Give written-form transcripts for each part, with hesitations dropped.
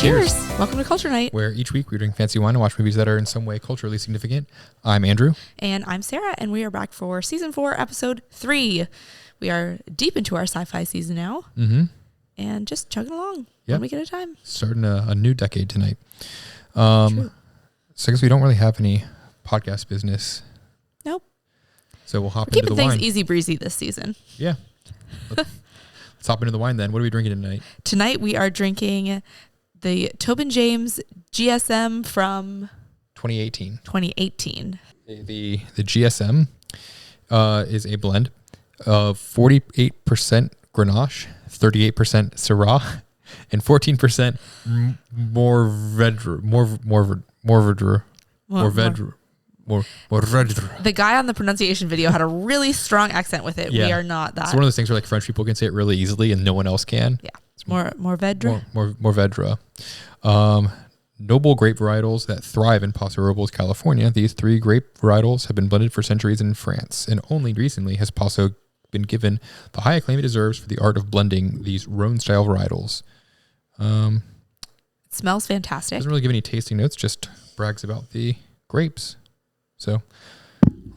Cheers. Welcome to Culture Night, where each week we drink fancy wine and watch movies that are in some way culturally significant. I'm Andrew. And I'm Sarah, and we are back for Season 4, Episode 3. We are deep into our sci-fi season now. Mm-hmm. And just chugging along one week at a time. Starting a new decade tonight. So I guess we don't really have any podcast business. Nope. So we'll hop into the wine. Keeping things easy breezy this season. Yeah. Let's hop into the wine then. What are we drinking tonight? Tonight we are drinking the Tobin James GSM from 2018. The GSM is a blend of 48% Grenache, 38% Syrah, and 14% Mourvedre. The guy on the pronunciation video had a really strong accent with it. Yeah. We are not that. It's one of those things where like French people can say it really easily and no one else can. Yeah. Mourvedre. Mourvedre. Noble grape varietals that thrive in Paso Robles, California. These three grape varietals have been blended for centuries in France, and only recently has Paso been given the high acclaim it deserves for the art of blending these Rhone-style varietals. It smells fantastic. Doesn't really give any tasting notes, just brags about the grapes. So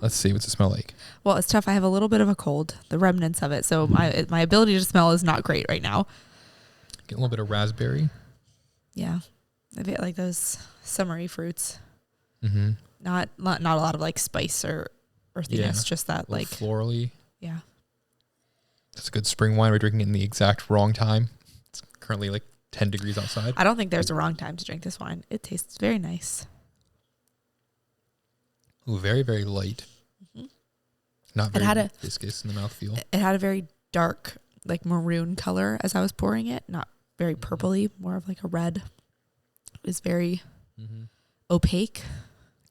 let's see, what's it smell like? Well, it's tough. I have a little bit of a cold, the remnants of it, so my ability to smell is not great right now. Get a little bit of raspberry. Yeah, I feel like those summery fruits. Mm-hmm. Not a lot of like spice or earthiness, just that like florally. Yeah. That's a good spring wine. We're drinking it in the exact wrong time. It's currently like 10 degrees outside. I don't think there's a wrong time to drink this wine. It tastes very nice. Ooh, very, very light. Mm-hmm. Not very viscous in the mouthfeel. It had a very dark, like maroon color as I was pouring it. Not very purpley, more of like a red. It was very opaque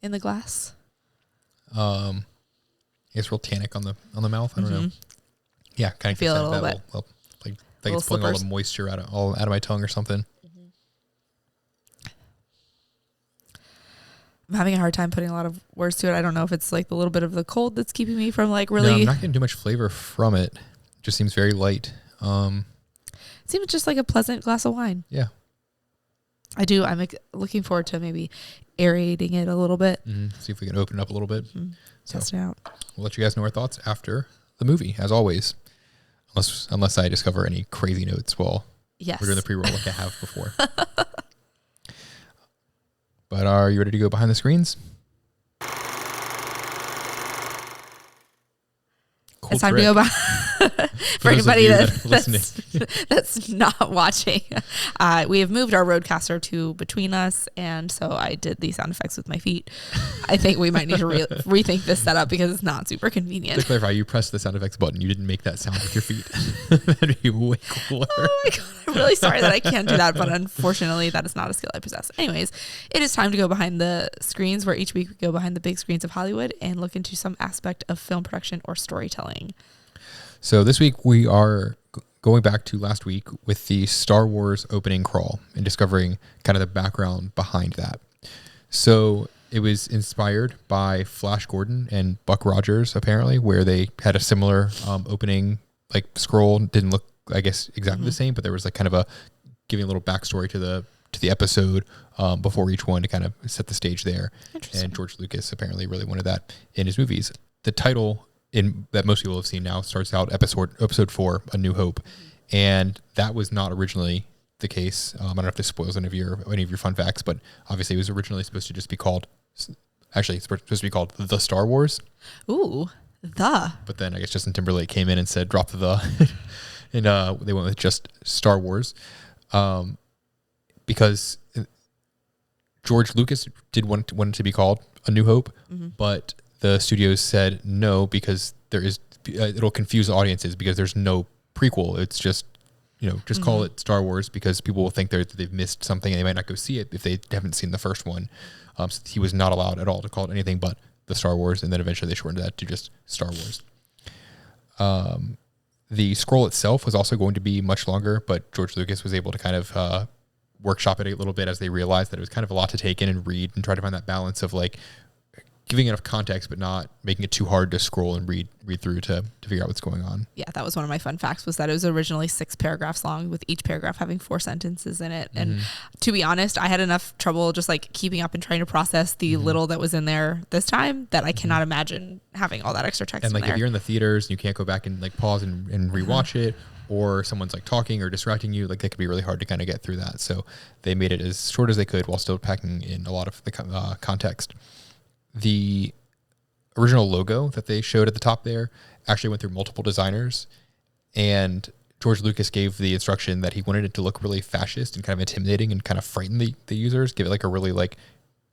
in the glass. It's real tannic on the mouth. I don't know. Yeah, kind of feel it a little bit. Like it's pulling all the moisture out of my tongue or something. I'm having a hard time putting a lot of words to it. I don't know if it's like the little bit of the cold that's keeping me from like really. No, I'm not getting too much flavor from it. It just seems very light. It seems just like a pleasant glass of wine. Yeah. I do. I'm looking forward to maybe aerating it a little bit. See if we can open it up a little bit. Test it out. We'll let you guys know our thoughts after the movie, as always. Unless I discover any crazy notes while we're doing the pre-roll like I have before. But are you ready to go behind the screens? It's time to go back. For anybody that's not watching, we have moved our roadcaster to between us, and so I did the sound effects with my feet. I think we might need to rethink this setup because it's not super convenient. To clarify, you pressed the sound effects button. You didn't make that sound with your feet. That'd be way cooler. Oh my God. I'm really sorry that I can't do that, but unfortunately that is not a skill I possess. Anyways, it is time to go behind the screens, where each week we go behind the big screens of Hollywood and look into some aspect of film production or storytelling. So this week we are going back to last week with the Star Wars opening crawl and discovering kind of the background behind that. So it was inspired by Flash Gordon and Buck Rogers, apparently, where they had a similar opening like scroll. Didn't look, I guess, exactly the same, but there was like kind of a giving a little backstory to the episode before each one to kind of set the stage there. And George Lucas apparently really wanted that in his movies. The title that most people have seen now starts out episode 4, A New Hope, and that was not originally the case. I don't know if this spoils any of your fun facts, but obviously it was originally supposed to just be called. Actually, it's supposed to be called The Star Wars. Ooh, the. But then I guess Justin Timberlake came in and said drop the, and they went with just Star Wars, because George Lucas did want it to be called A New Hope, but the studios said no because it'll confuse the audiences because there's no prequel. It's just, call it Star Wars because people will think they've missed something and they might not go see it if they haven't seen the first one. So he was not allowed at all to call it anything but the Star Wars, and then eventually they shortened that to just Star Wars. The scroll itself was also going to be much longer, but George Lucas was able to kind of workshop it a little bit as they realized that it was kind of a lot to take in and read and try to find that balance of like giving enough context, but not making it too hard to scroll and read through to figure out what's going on. Yeah, that was one of my fun facts, was that it was originally 6 paragraphs long, with each paragraph having 4 sentences in it. And to be honest, I had enough trouble just like keeping up and trying to process the little that was in there this time that I cannot imagine having all that extra text and in like there. If you're in the theaters and you can't go back and like pause and rewatch it, or someone's like talking or distracting you, like it could be really hard to kind of get through that. So they made it as short as they could while still packing in a lot of the context. The original logo that they showed at the top there actually went through multiple designers, and George Lucas gave the instruction that he wanted it to look really fascist and kind of intimidating and kind of frighten the users, give it like a really like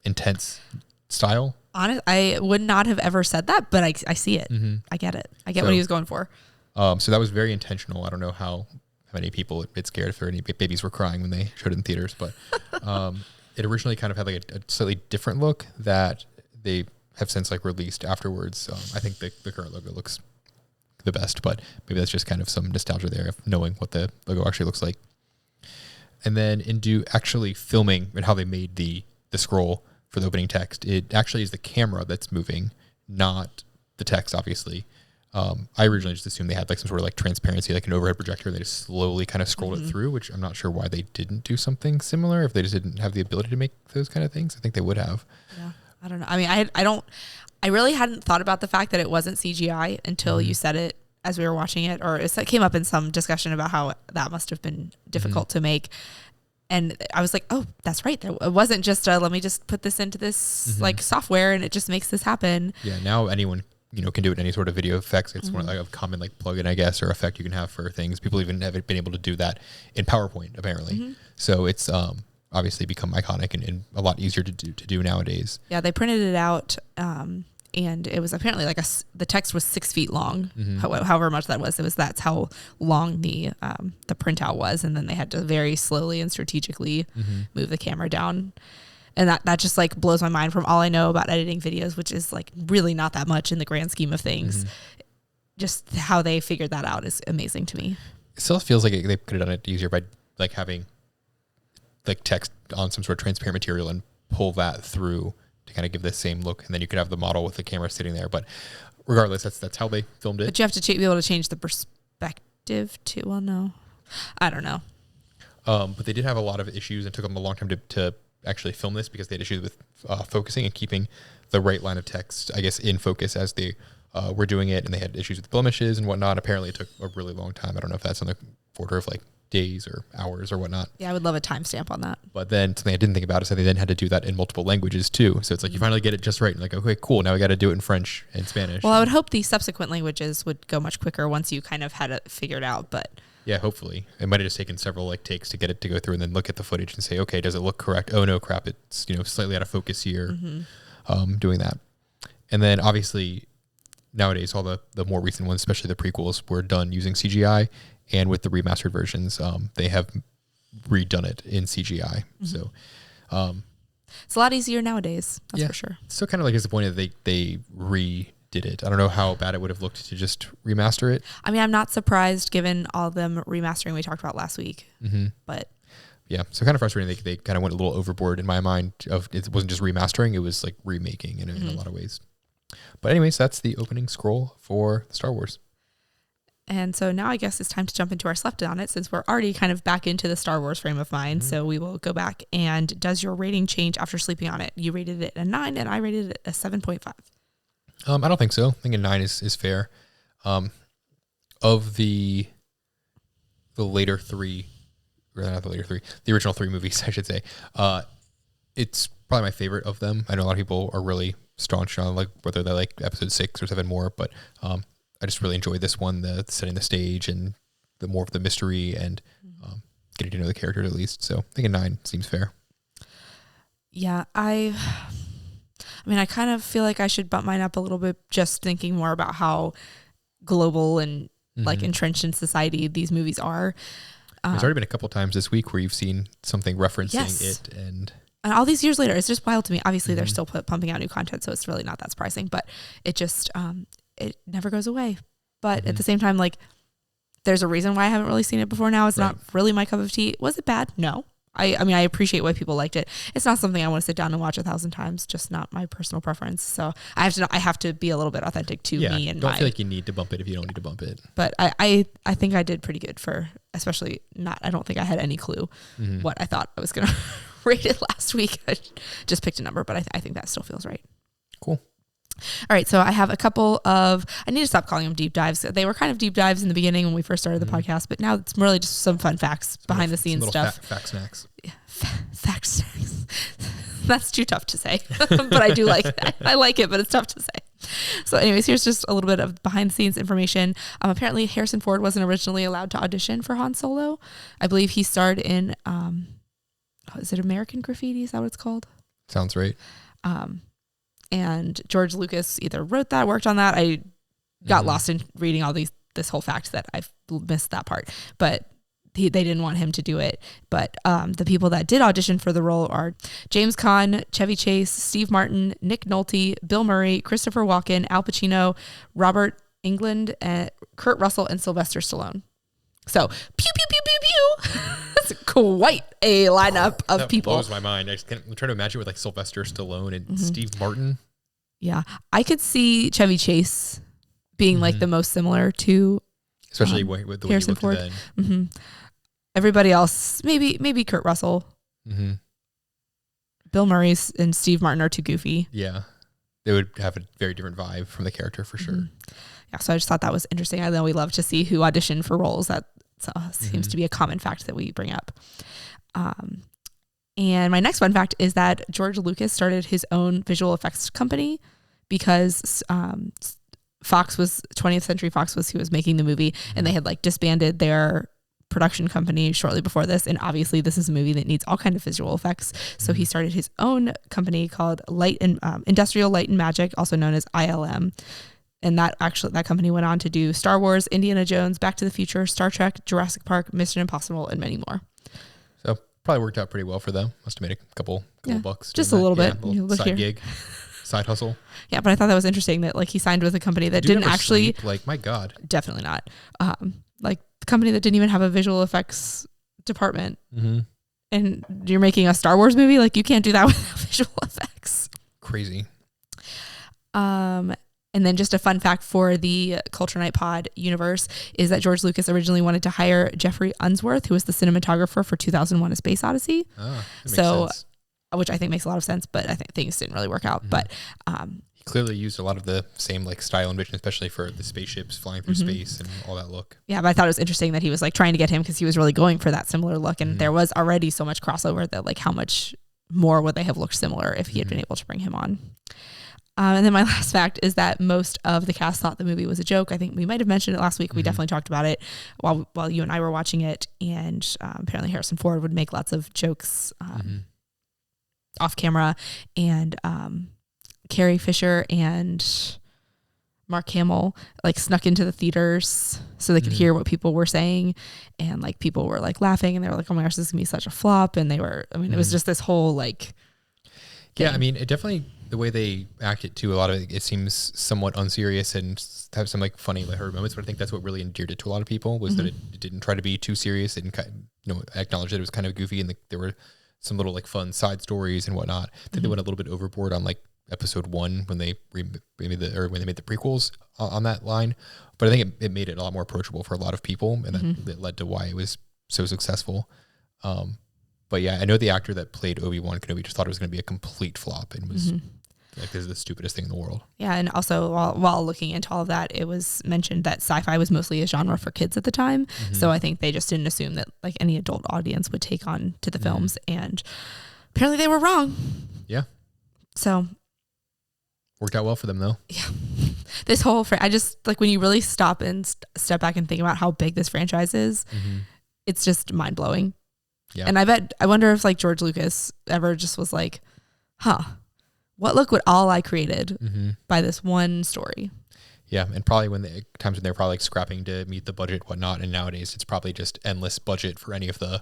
intense style. I would not have ever said that, but I see it. I get it. I get what he was going for. So that was very intentional. I don't know how many people it scared if any babies were crying when they showed it in theaters, but it originally kind of had like a slightly different look that they have since like released afterwards. I think the current logo looks the best, but maybe that's just kind of some nostalgia there of knowing what the logo actually looks like. And then into actually filming and how they made the scroll for the opening text, it actually is the camera that's moving, not the text, obviously. I originally just assumed they had like some sort of like transparency, like an overhead projector. They just slowly kind of scrolled it through, which I'm not sure why they didn't do something similar. If they just didn't have the ability to make those kind of things, I think they would have. Yeah. I don't know. I mean, I really hadn't thought about the fact that it wasn't CGI until you said it as we were watching it, or it came up in some discussion about how that must have been difficult to make. And I was like, oh, that's right. It wasn't just let me just put this into this like software and it just makes this happen. Yeah. Now anyone, can do it in any sort of video effects. It's one of like a common like plugin, I guess, or effect you can have for things. People even have been able to do that in PowerPoint, apparently. So it's obviously become iconic and a lot easier to do nowadays. Yeah, they printed it out, and it was apparently like the text was 6 feet long, however much that was. That's how long the printout was, and then they had to very slowly and strategically move the camera down. And that just like blows my mind from all I know about editing videos, which is like really not that much in the grand scheme of things. Just how they figured that out is amazing to me. It still feels like they could have done it easier by like having like text on some sort of transparent material and pull that through to kind of give the same look. And then you could have the model with the camera sitting there. But regardless, that's how they filmed it. But you have to be able to change the perspective too. Well, no, I don't know. But they did have a lot of issues and took them a long time to actually film this because they had issues with focusing and keeping the right line of text, I guess, in focus as they were doing it. And they had issues with blemishes and whatnot. Apparently it took a really long time. I don't know if that's on the order of like days or hours or whatnot. Yeah, I would love a timestamp on that. But then something I didn't think about is that they then had to do that in multiple languages too. So it's like you finally get it just right. And like, okay, cool. Now we got to do it in French and Spanish. Well, I would hope the subsequent languages would go much quicker once you kind of had it figured out. But yeah, hopefully. It might have just taken several like takes to get it to go through and then look at the footage and say, okay, does it look correct? Oh no, crap. It's, slightly out of focus here. Doing that. And then obviously nowadays, all the more recent ones, especially the prequels, were done using CGI. And with the remastered versions, they have redone it in CGI. So it's a lot easier nowadays. That's for sure. Still kind of like disappointed that they redid it. I don't know how bad it would have looked to just remaster it. I mean, I'm not surprised given all them remastering we talked about last week. But yeah, so kind of frustrating. They kind of went a little overboard in my mind. Of it wasn't just remastering; it was like remaking in a lot of ways. But anyways, that's the opening scroll for Star Wars. And so now I guess it's time to jump into our slept on it since we're already kind of back into the Star Wars frame of mind. So we will go back. And does your rating change after sleeping on it? You rated it a 9 and I rated it a 7.5. I don't think so. I think a 9 is fair. Of the later three, or not the later three, the original 3 movies, I should say, it's probably my favorite of them. I know a lot of people are really staunch on like whether they like episode 6 or 7 more, but I just really enjoyed this one, the setting the stage and the more of the mystery and getting to know the characters at least. So I think a 9 seems fair. Yeah, I mean, I kind of feel like I should bump mine up a little bit just thinking more about how global and like entrenched in society these movies are. There's already been a couple times this week where you've seen something referencing it and all these years later, it's just wild to me. Obviously, they're still pumping out new content, so it's really not that surprising, but it just, it never goes away. But at the same time, like, there's a reason why I haven't really seen it before now. It's not really my cup of tea. Was it bad? No. I mean, I appreciate why people liked it. It's not something I want to sit down and watch 1,000 times, just not my personal preference. So I have to be a little bit authentic to me and don't feel like you need to bump it if you don't need to bump it. But I think I did pretty good for, especially I don't think I had any clue what I thought I was going to rate it last week. I just picked a number, but I think that still feels right. Cool. All right, so I have a couple of, I need to stop calling them deep dives. They were kind of deep dives in the beginning when we first started the podcast, but now it's really just some fun facts, behind the scenes stuff. Fact snacks. Yeah, fact snacks. That's too tough to say, but I do like that. I like it, but it's tough to say. So anyways, here's just a little bit of behind the scenes information. Apparently Harrison Ford wasn't originally allowed to audition for Han Solo. I believe he starred in, is it American Graffiti? Is that what it's called? Sounds right. And George Lucas either wrote that, worked on that. I got lost in reading all this whole fact that I've missed that part, but they didn't want him to do it. But the people that did audition for the role are James Caan, Chevy Chase, Steve Martin, Nick Nolte, Bill Murray, Christopher Walken, Al Pacino, Robert Englund, Kurt Russell, and Sylvester Stallone. So pew pew pew pew pew. That's quite a lineup of that people. Blows my mind. I'm trying to imagine with like Sylvester Stallone and Steve Martin. Yeah, I could see Chevy Chase being like the most similar to, especially with the way he looked then. Mm-hmm. Everybody else, maybe Kurt Russell. Mm-hmm. Bill Murray and Steve Martin are too goofy. Yeah, they would have a very different vibe from the character for sure. Yeah, so I just thought that was interesting. I know we love to see who auditioned for roles. That seems to be a common fact that we bring up. And my next fun fact is that George Lucas started his own visual effects company because 20th Century Fox was who was making the movie, and they had like disbanded their production company shortly before this. And obviously this is a movie that needs all kind of visual effects. So he started his own company called Industrial Light and Magic, also known as ILM. And that company went on to do Star Wars, Indiana Jones, Back to the Future, Star Trek, Jurassic Park, Mission Impossible, and many more. So probably worked out pretty well for them. Must have made a couple bucks. Just a little bit. Little side gig, side hustle. Yeah, but I thought that was interesting that like he signed with a company that didn't actually sleep. Like, my God. Definitely not. Like the company that didn't even have a visual effects department. Mm-hmm. And you're making a Star Wars movie? Like you can't do that without visual effects. Crazy. And then just a fun fact for the Culture Night Pod universe is that George Lucas originally wanted to hire Jeffrey Unsworth, who was the cinematographer for 2001: A Space Odyssey. That makes sense. Which I think makes a lot of sense, but I think things didn't really work out. Mm-hmm. But he clearly used a lot of the same like style and vision, especially for the spaceships flying through space and all that look. Yeah, but I thought it was interesting that he was like trying to get him because he was really going for that similar look, and there was already so much crossover that like how much more would they have looked similar if he had been able to bring him on. And then my last fact is that most of the cast thought the movie was a joke. I think we might have mentioned it last week. We definitely talked about it while you and I were watching it. And apparently Harrison Ford would make lots of jokes off camera. And Carrie Fisher and Mark Hamill like snuck into the theaters so they could hear what people were saying. And like people were like laughing and they were like, oh my gosh, this is gonna be such a flop. And they were, it was just this whole like thing. Yeah, I mean, it definitely, the way they act it too, a lot of it seems somewhat unserious and have some like funny like moments, but I think that's what really endeared it to a lot of people was that it didn't try to be too serious. It didn't acknowledge that it was kind of goofy and there were some little like fun side stories and whatnot. I think they went a little bit overboard on like episode 1 when they made the prequels on that line, but I think it made it a lot more approachable for a lot of people, and that led to why it was so successful. But yeah, I know the actor that played Obi-Wan Kenobi just thought it was going to be a complete flop and was like, this is the stupidest thing in the world. Yeah, and also while looking into all of that, it was mentioned that sci-fi was mostly a genre for kids at the time. So I think they just didn't assume that like any adult audience would take on to the films, and apparently they were wrong. Yeah. So worked out well for them though. Yeah. This whole I just like when you really stop and step back and think about how big this franchise is, it's just mind blowing. Yeah. And I wonder if like George Lucas ever just was like, look what all I created by this one story. Yeah. And probably times when they're probably like scrapping to meet the budget, whatnot. And nowadays it's probably just endless budget for any of the,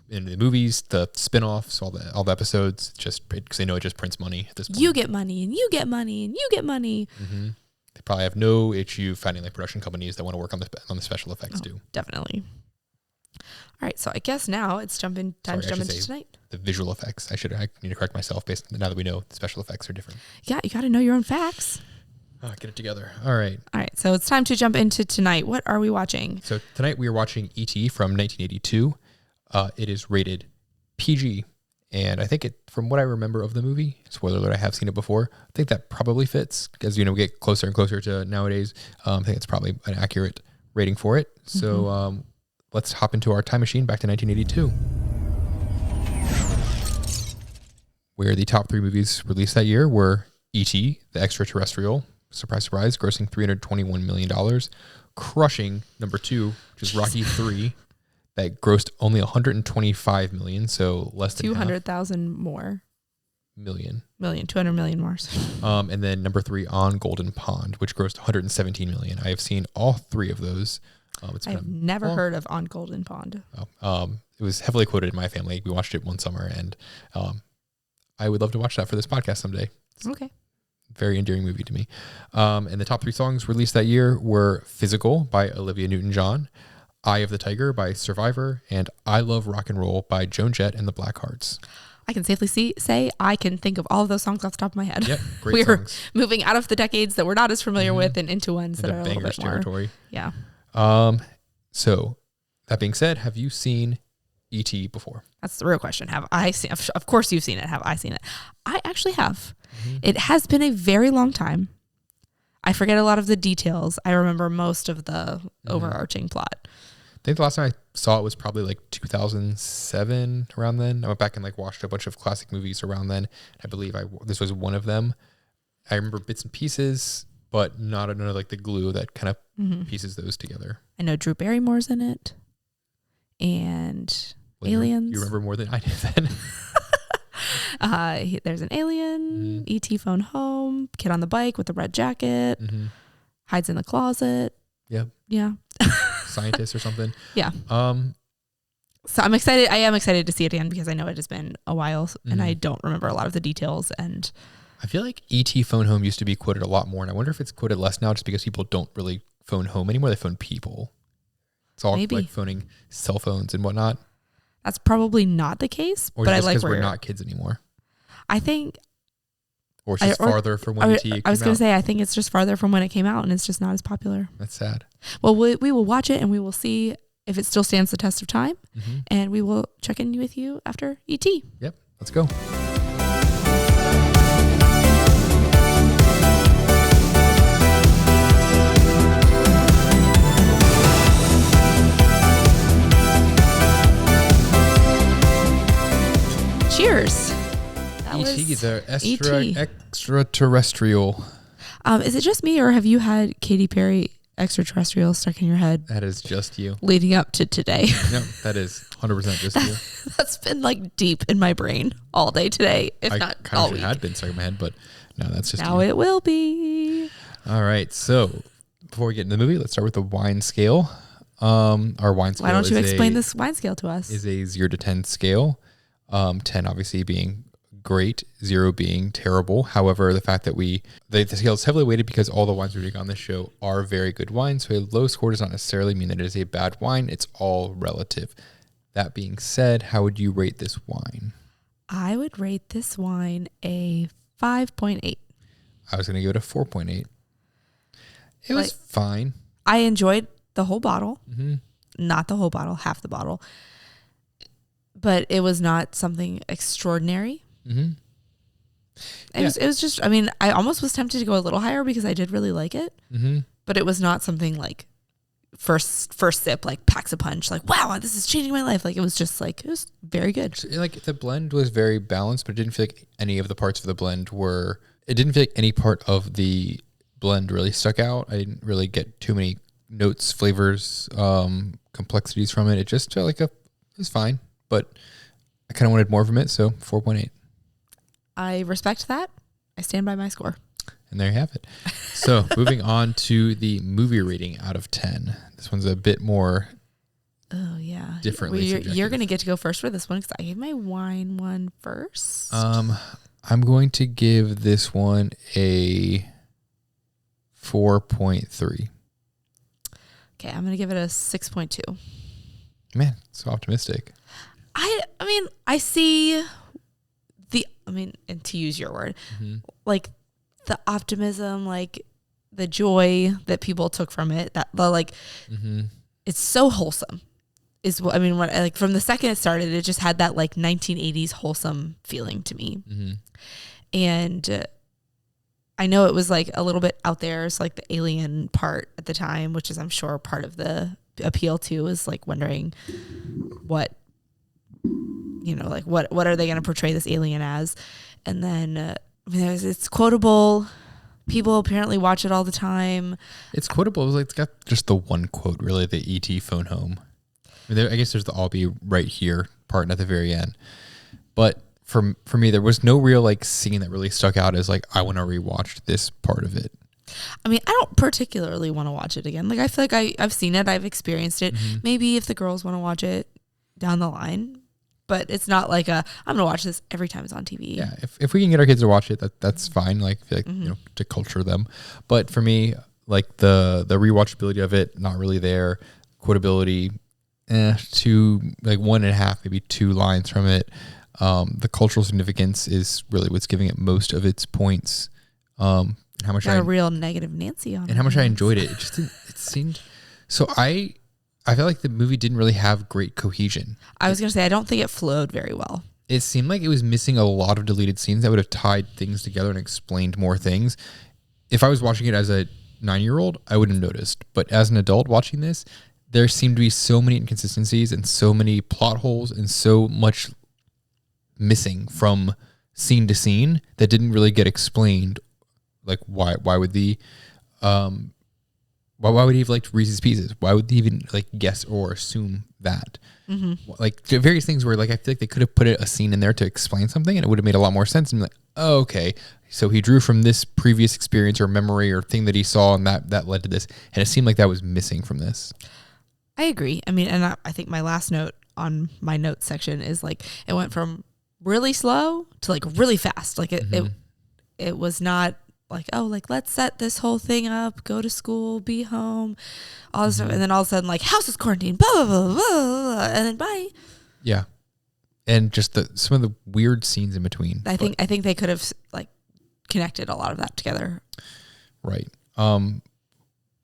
in the movies, the spin-offs, all the episodes, just because they know it just prints money at this point. You get money and you get money and you get money. They probably have no issue finding like production companies that want to work on the special effects too. Definitely. All right, so I guess now it's time to jump into tonight. The visual effects. I need to correct myself now that we know the special effects are different. Yeah, you got to know your own facts. Get it together. All right. So it's time to jump into tonight. What are we watching? So tonight we are watching E.T. from 1982. It is rated PG. And I think from what I remember of the movie, spoiler alert, I have seen it before. I think that probably fits because, we get closer and closer to nowadays. I think it's probably an accurate rating for it. So let's hop into our time machine back to 1982. Where the top 3 movies released that year were E.T., the Extra-Terrestrial, surprise, surprise, grossing $321 million, crushing number 2, which is Rocky 3, that grossed only $125 million, so less than 200,000 more. Million, 200 million more. And then number 3, On Golden Pond, which grossed $117 million. I have seen all 3 of those. I've never heard of On Golden Pond. It was heavily quoted in my family. We watched it one summer, and I would love to watch that for this podcast someday. Okay. Very endearing movie to me. And the top 3 songs released that year were Physical by Olivia Newton-John, Eye of the Tiger by Survivor, and I Love Rock and Roll by Joan Jett and the Blackhearts. I can safely say I can think of all of those songs off the top of my head. Yep, great songs. We're moving out of the decades that we're not as familiar with and into ones that are a little bit more. Territory. Yeah. So that being said, have you seen E.T. before? That's the real question. Have I seen? Of course you've seen it. Have I seen it? I actually have. It has been a very long time. I forget a lot of the details. I remember most of the overarching plot. I think the last time I saw it was probably like 2007, around then. I went back and watched a bunch of classic movies around then. I believe this was one of them. I remember bits and pieces, but not another the glue that kind of pieces those together. I know Drew Barrymore's in it, and aliens. You remember more than I did then. There's an alien, E.T. phone home, kid on the bike with the red jacket, hides in the closet. Yep. Yeah. Scientist or something. Yeah. So I'm excited. I am excited to see it again because I know it has been a while and I don't remember a lot of the details. And I feel like E.T. phone home used to be quoted a lot more, and I wonder if it's quoted less now just because people don't really phone home anymore. They phone people. It's all like phoning cell phones and whatnot. That's probably not the case, or but I like because we're not kids anymore. I think. Or it's just farther from when E.T. came out. I was going to say, I think it's just farther from when it came out and it's just not as popular. That's sad. Well, we will watch it and we will see if it still stands the test of time. And we will check in with you after E.T. Yep. Let's go. Cheers. E.T. the Extra-Terrestrial. Is it just me or have you had Katy Perry Extra-Terrestrial stuck in your head? That is just you. Leading up to today. No, that is 100% just you. That's been deep in my brain all day today, if not all week. It had been stuck in my head, but no, that's just now you. It will be. All right, so before we get into the movie, let's start with the wine scale. Our wine scale. Why don't you explain this wine scale to us? Is a 0 to 10 scale. 10 obviously being great, 0 being terrible. However, the fact that the scale is heavily weighted because all the wines we're doing on this show are very good wines. So a low score does not necessarily mean that it is a bad wine. It's all relative. That being said, how would you rate this wine? I would rate this wine a 5.8. I was going to give it a 4.8. It was fine. I enjoyed the whole bottle. Not the whole bottle, half the bottle. But it was not something extraordinary. It was just, I almost was tempted to go a little higher because I did really like it. But it was not something first sip, packs a punch, wow, this is changing my life. It was just it was very good. The blend was very balanced, but it didn't feel like any of the parts of the blend it didn't feel like any part of the blend really stuck out. I didn't really get too many notes, flavors, complexities from it. It just felt it was fine. But I kind of wanted more from it, so 4.8. I respect that. I stand by my score. And there you have it. So moving on to the movie rating out of 10. This one's a bit more differently subjective. You're going to get to go first for this one because I gave my wine one first. I'm going to give this one a 4.3. Okay, I'm going to give it a 6.2. Man, so optimistic. I mean, I see and to use your word, like the optimism, like the joy that people took from it, that like, it's so wholesome is what, I mean, when like from the second it started, it just had that like 1980s wholesome feeling to me. And I know it was like a little bit out there. It's like the alien part at the time, which is, I'm sure, part of the appeal too, is like wondering what, like what are they going to portray this alien as? And then it's quotable. People apparently watch it all the time. It's quotable. It was like, it's got just the one quote, really, the E.T. phone home. I guess there's the "I'll be right here" part at the very end. But for me, there was no real like scene that really stuck out as like, I want to rewatch this part of it. I mean, I don't particularly want to watch it again. Like, I feel like I've seen it. I've experienced it. Maybe if the girls want to watch it down the line. But it's not like I'm going to watch this every time it's on TV. Yeah, if we can get our kids to watch it, that's fine. Like, I feel like to culture them. But for me, like the rewatchability of it, not really there. Quotability, to like 1.5, maybe 2 lines from it. The cultural significance is really what's giving it most of its points. How much got a real negative Nancy on it. And how much I enjoyed it. It just didn't, it seemed so. I feel like the movie didn't really have great cohesion. I was going to say, I don't think it flowed very well. It seemed like it was missing a lot of deleted scenes that would have tied things together and explained more things. If I was watching it as a 9-year-old, I wouldn't have noticed. But as an adult watching this, there seemed to be so many inconsistencies and so many plot holes and so much missing from scene to scene that didn't really get explained. Like, why would the... Why would he have liked Reese's Pieces? Why would he even like guess or assume that? Like various things where like I feel like they could have put a scene in there to explain something and it would have made a lot more sense. And be like, oh, okay, so he drew from this previous experience or memory or thing that he saw, and that led to this. And it seemed like that was missing from this. I agree. I mean, and I think my last note on my notes section is like it went from really slow to like really fast. Like it was not like, oh, like let's set this whole thing up, go to school, be home, all this stuff, and then all of a sudden like house is quarantined, blah blah blah, blah, and then bye. Yeah, and just some of the weird scenes in between. I think they could have like connected a lot of that together. Right.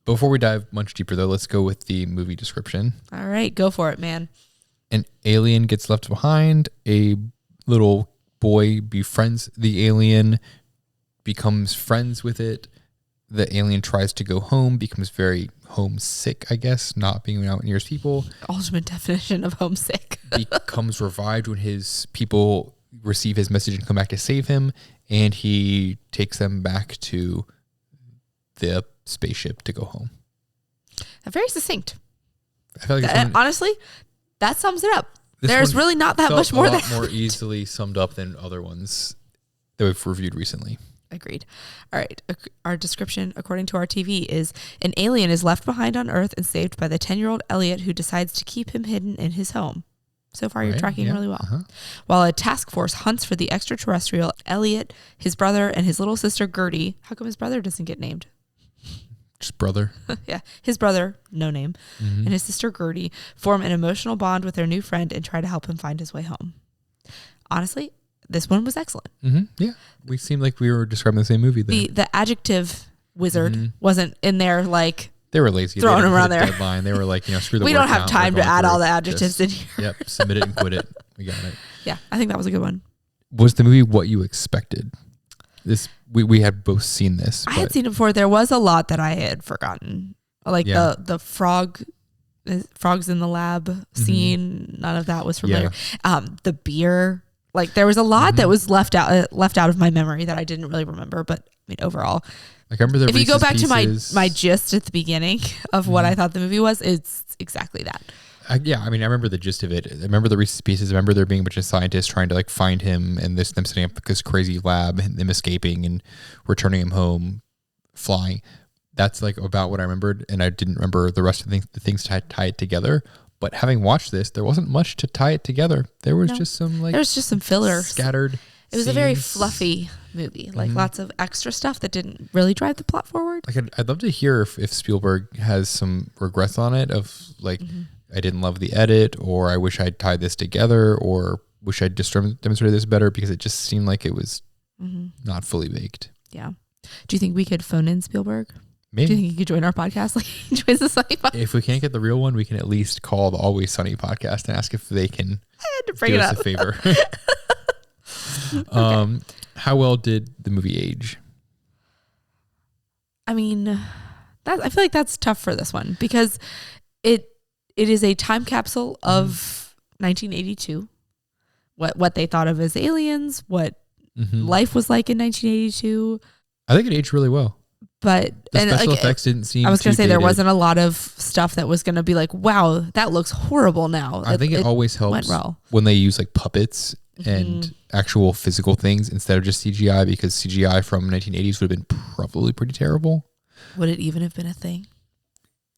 Before we dive much deeper though, let's go with the movie description. All right, go for it, man. An alien gets left behind. A little boy befriends the alien, becomes friends with it. The alien tries to go home, becomes very homesick, I guess, not being out near his people. Ultimate definition of homesick. Becomes revived when his people receive his message and come back to save him, and he takes them back to the spaceship to go home. Very succinct. I feel like honestly, that sums it up. There's really not that much more. A lot more easily summed up than other ones that we've reviewed recently. Agreed. All right. Our description, according to our TV, is an alien is left behind on Earth and saved by the 10-year-old Elliot, who decides to keep him hidden in his home. So far, you're tracking really well. While a task force hunts for the extraterrestrial, Elliot, his brother, and his little sister Gertie. How come his brother doesn't get named? Just brother. Yeah. His brother, no name, and his sister Gertie form an emotional bond with their new friend and try to help him find his way home. Honestly, this one was excellent. Yeah. We seemed like we were describing the same movie there. The adjective wizard wasn't in there like... They were lazy. Throwing them around there. Deadline. They were like, screw the we don't have time to add all the adjectives in here. Yep. Submit it and quit it. We got it. Yeah. I think that was a good one. Was the movie what you expected? We had both seen this. I had seen it before. There was a lot that I had forgotten. Like the frogs in the lab scene. None of that was familiar. Yeah. The beer. Like there was a lot that was left out of my memory that I didn't really remember. But I mean, overall, like I remember if you go back to my gist at the beginning of what I thought the movie was, it's exactly that. I remember the gist of it. I remember the Reese's Pieces. I remember there being a bunch of scientists trying to like find him, and them setting up this crazy lab, and them escaping and returning him home, flying. That's like about what I remembered, and I didn't remember the rest of the things to tie it together. But having watched this, there wasn't much to tie it together. There was just some filler scattered. It was a very fluffy movie, like lots of extra stuff that didn't really drive the plot forward. Like I'd love to hear if Spielberg has some regrets on it of like I didn't love the edit, or I wish I'd tied this together, or wish I'd just demonstrated this better, because it just seemed like it was not fully baked. Yeah. Do you think we could phone in Spielberg? Maybe. Do you think he could join our podcast? Like, join the Sunny podcast? If we can't get the real one, we can at least call the Always Sunny podcast and ask if they can do us a favor. Okay. How well did the movie age? I mean, I feel like that's tough for this one, because it is a time capsule of 1982. What they thought of as aliens, what life was like in 1982. I think it aged really well. But the special effects didn't seem. I was going to say dated. there wasn't a lot of stuff that was going to be like, wow, that looks horrible now. I think it always helps when they use like puppets and actual physical things instead of just CGI, because CGI from 1980s would have been probably pretty terrible. Would it even have been a thing?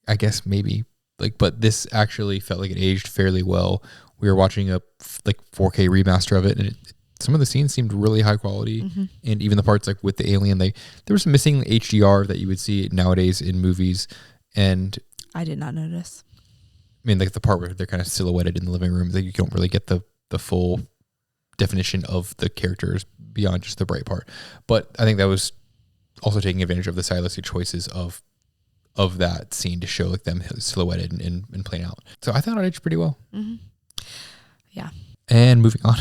I guess maybe. But this actually felt like it aged fairly well. We were watching a 4K remaster of it, and some of the scenes seemed really high quality, and even the parts like with the alien, there was missing HDR that you would see nowadays in movies, and I did not notice. I mean, like the part where they're kind of silhouetted in the living room, you don't really get the full definition of the characters beyond just the bright part. But I think that was also taking advantage of the stylistic choices of that scene to show like them silhouetted and playing out. So I thought it aged pretty well. Yeah. And moving on.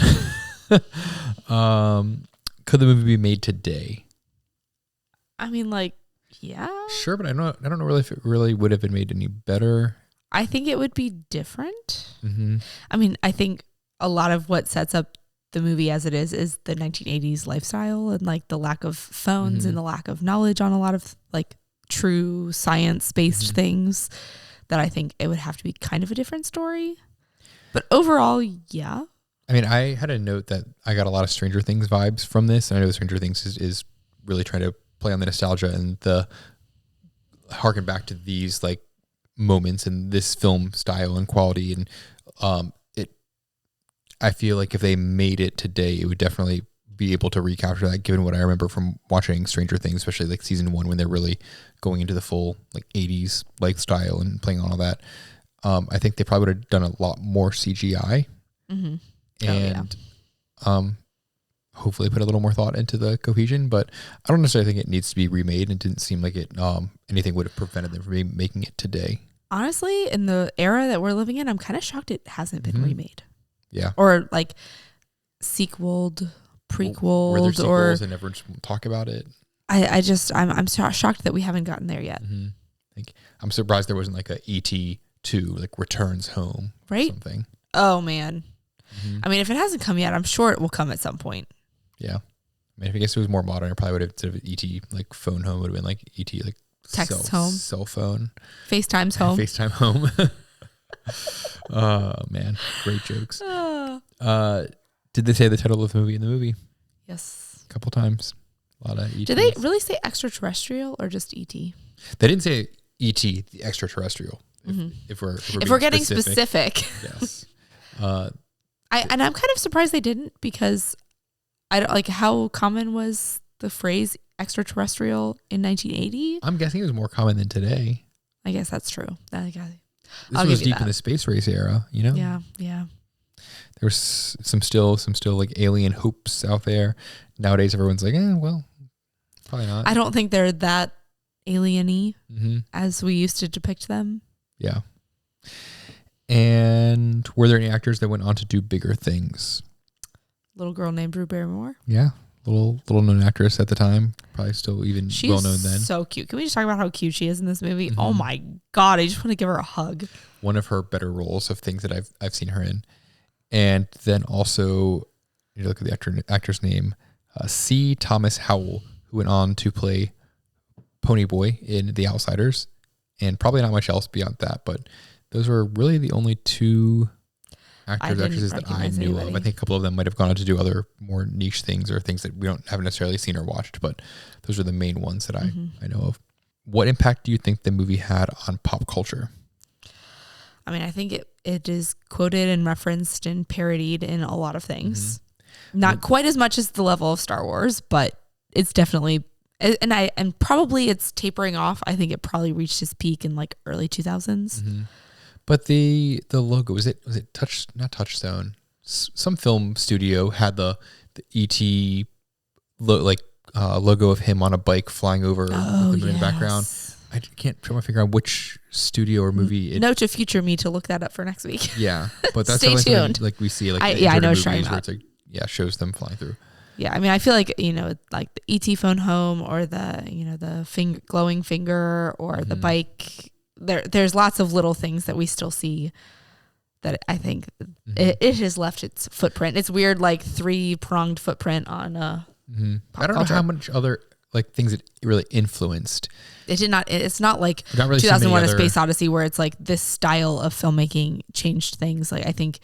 Could the movie be made today? I mean, yeah. Sure, but I don't know really if it really would have been made any better. I think it would be different. I mean, I think a lot of what sets up the movie as it is the 1980s lifestyle, and like the lack of phones and the lack of knowledge on a lot of like true science-based things, that I think it would have to be kind of a different story. But overall, yeah. I mean, I had a note that I got a lot of Stranger Things vibes from this. And I know Stranger Things is really trying to play on the nostalgia and the harken back to these like moments in this film style and quality. And I feel like if they made it today, it would definitely be able to recapture that, given what I remember from watching Stranger Things, especially like season 1, when they're really going into the full like 80s like style and playing on all that. I think they probably would have done a lot more CGI. And hopefully put a little more thought into the cohesion, but I don't necessarily think it needs to be remade. It didn't seem like it anything would have prevented them from making it today. Honestly, in the era that we're living in, I'm kind of shocked it hasn't been remade. Yeah. Or like sequeled, prequeled, were there sequels and never talk about it? I'm shocked that we haven't gotten there yet. I'm surprised there wasn't like a E.T. 2, like Returns Home, right? Or something. Oh man. I mean, if it hasn't come yet, I'm sure it will come at some point. Yeah. I mean, if I guess it was more modern, it probably would have, instead of ET like phone home, would have been like ET like text home, cell phone, FaceTime's home, FaceTime home. Oh man, great jokes. Did they say the title of the movie in the movie? Yes, a couple times. A lot of ET. Did they really say Extra-Terrestrial or just ET? They didn't say ET, the Extra-Terrestrial. If we're getting specific. Yes. I'm kind of surprised they didn't, because I don't like how common was the phrase extraterrestrial in 1980. I'm guessing it was more common than today. I guess that's true. This was deep in the space race era, you know? Yeah. There's some still like alien hopes out there. Nowadays, everyone's like, well, probably not. I don't think they're that alien-y as we used to depict them. Yeah. And were there any actors that went on to do bigger things? Little girl named Drew Barrymore. Yeah. Little known actress at the time. Probably still even well known then. She's so cute. Can we just talk about how cute she is in this movie? Oh my God. I just want to give her a hug. One of her better roles of things that I've seen her in. And then also, you look at the actor's name, C. Thomas Howell, who went on to play Ponyboy in The Outsiders, and probably not much else beyond that, but those were really the only two actresses that I knew of. I think a couple of them might have gone on to do other more niche things or things that we haven't necessarily seen or watched, but those are the main ones that I know of. What impact do you think the movie had on pop culture? I mean, I think it is quoted and referenced and parodied in a lot of things. Not quite as much as the level of Star Wars, but it's definitely, and probably it's tapering off. I think it probably reached its peak in like early 2000s. But the logo, was it not Touchstone? Some film studio had the ET logo of him on a bike flying over with the moon in the background. I can't put my finger on which studio or movie. Note to future me to look that up for next week. Yeah, but that's Stay tuned. Like we see, like I know what you're talking about. Where it's like, shows them flying through. Yeah, I mean, I feel like like the ET phone home or the glowing finger or the bike. There's lots of little things that we still see that I think it has left its footprint. It's weird, like 3-pronged footprint on pop I don't culture. know how much other like things it really influenced. It did not. It's not like not really 2001: A Space Odyssey, where it's like this style of filmmaking changed things. Like I think,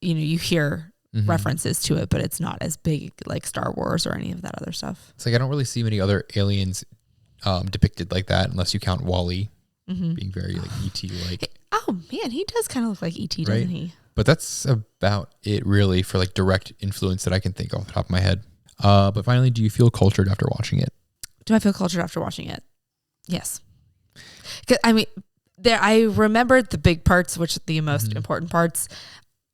you hear references to it, but it's not as big like Star Wars or any of that other stuff. It's like I don't really see many other aliens depicted like that, unless you count WALL-E being very like ET like. Oh man, he does kind of look like ET, doesn't he? But that's about it really for like direct influence that I can think off the top of my head. But finally, do you feel cultured after watching it? Do I feel cultured after watching it? Yes. I mean, I remembered the big parts, which are the most important parts.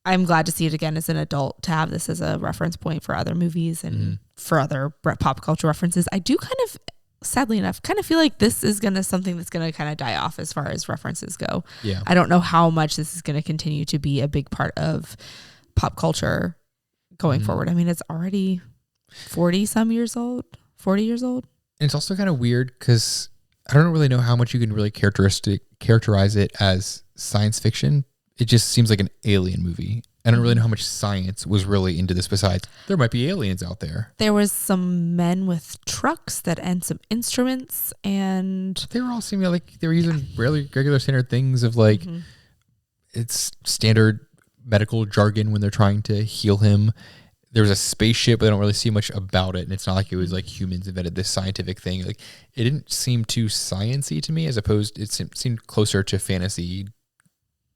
I'm glad to see it again as an adult, to have this as a reference point for other movies and for other pop culture references. I do kind of, sadly enough, feel like this is something that's going to kind of die off as far as references go. Yeah. I don't know how much this is going to continue to be a big part of pop culture going forward. I mean, it's already 40 years old. And it's also kind of weird because I don't really know how much you can really characterize it as science fiction. It just seems like an alien movie. I don't really know how much science was really into this, besides there might be aliens out there. There was some men with trucks and some instruments, and they were all seeming like they were using regular standard things of like it's standard medical jargon when they're trying to heal him. There was a spaceship, but I don't really see much about it. And it's not like it was like humans invented this scientific thing. Like it didn't seem too science-y to me, as opposed it seemed closer to fantasy,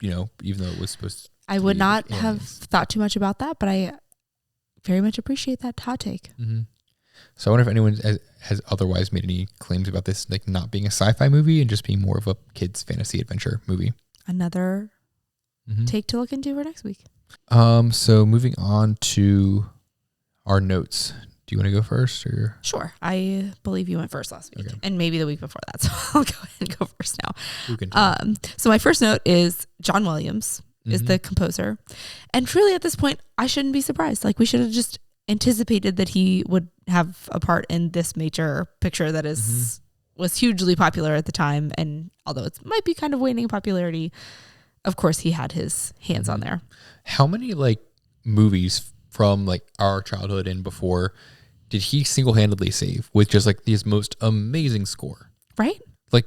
even though it was supposed to. I would not have thought too much about that, but I very much appreciate that hot take. So I wonder if anyone has otherwise made any claims about this, like not being a sci-fi movie and just being more of a kid's fantasy adventure movie. Another take to look into for next week. So moving on to our notes. Do you want to go first, or? Sure. I believe you went first last week, and maybe the week before that. So I'll go ahead and go first now. So my first note is John Williams is the composer, and truly at this point, I shouldn't be surprised. Like we should have just anticipated that he would have a part in this major picture that was hugely popular at the time, and although it might be kind of waning in popularity, of course he had his hands on there. How many like movies from like our childhood and before did he single-handedly save with just like his most amazing score? Right? Like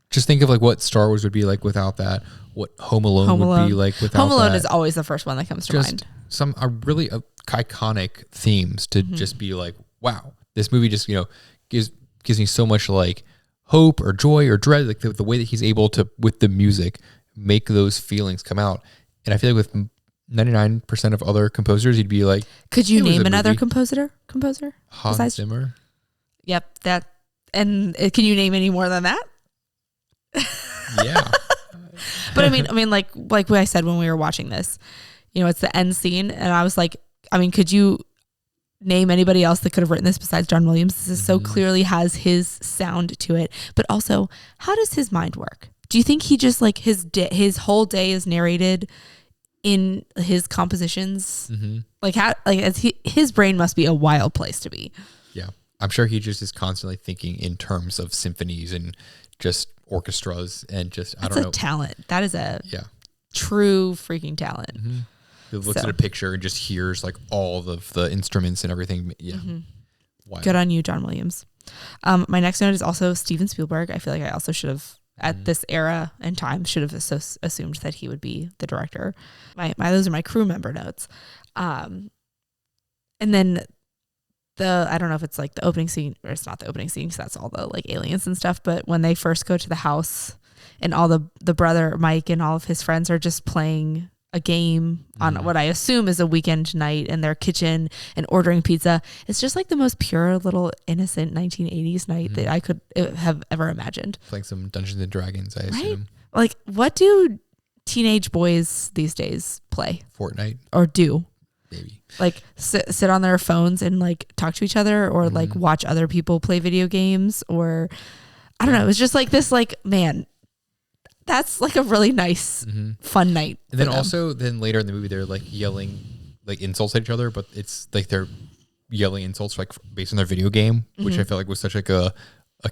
just think of like what Star Wars would be like without that, what Home Alone would be like without that. Home Alone is always the first one that comes to mind. Some are really iconic themes to just be like, wow, this movie just, gives me so much like hope or joy or dread, like the way that he's able to, with the music, make those feelings come out. And I feel like with 99% of other composers, you'd be like, could you name another composer Hans Zimmer? Yep. And can you name any more than that? Yeah. But I mean, like what I said when we were watching this, it's the end scene. And I was like, could you name anybody else that could have written this besides John Williams? This so clearly has his sound to it. But also, how does his mind work? Do you think he just like his whole day is narrated in his compositions? His brain must be a wild place to be. Yeah. I'm sure he just is constantly thinking in terms of symphonies and just orchestras and just, I don't know. That's a talent. That is a true freaking talent. He looks at a picture and just hears like all of the instruments and everything. Yeah. Good on you, John Williams. My next note is also Steven Spielberg. I feel like I also should have, at this era and time, should have assumed that he would be the director. Those are my crew member notes. And then I don't know if it's like the opening scene, or it's not the opening scene because that's all the like aliens and stuff, but when they first go to the house and all the brother Mike and all of his friends are just playing a game on what I assume is a weekend night in their kitchen and ordering pizza. It's just like the most pure little innocent 1980s night that I could have ever imagined. Playing some Dungeons and Dragons, I assume. Like, what do teenage boys these days play? Fortnite or do? maybe. Like sit on their phones and like talk to each other, or like watch other people play video games, or I don't know. It was just like this, like, man, that's like a really nice, fun night. And then also, then later in the movie, they're like yelling like insults at each other, but it's like they're yelling insults like based on their video game, which I felt like was such like a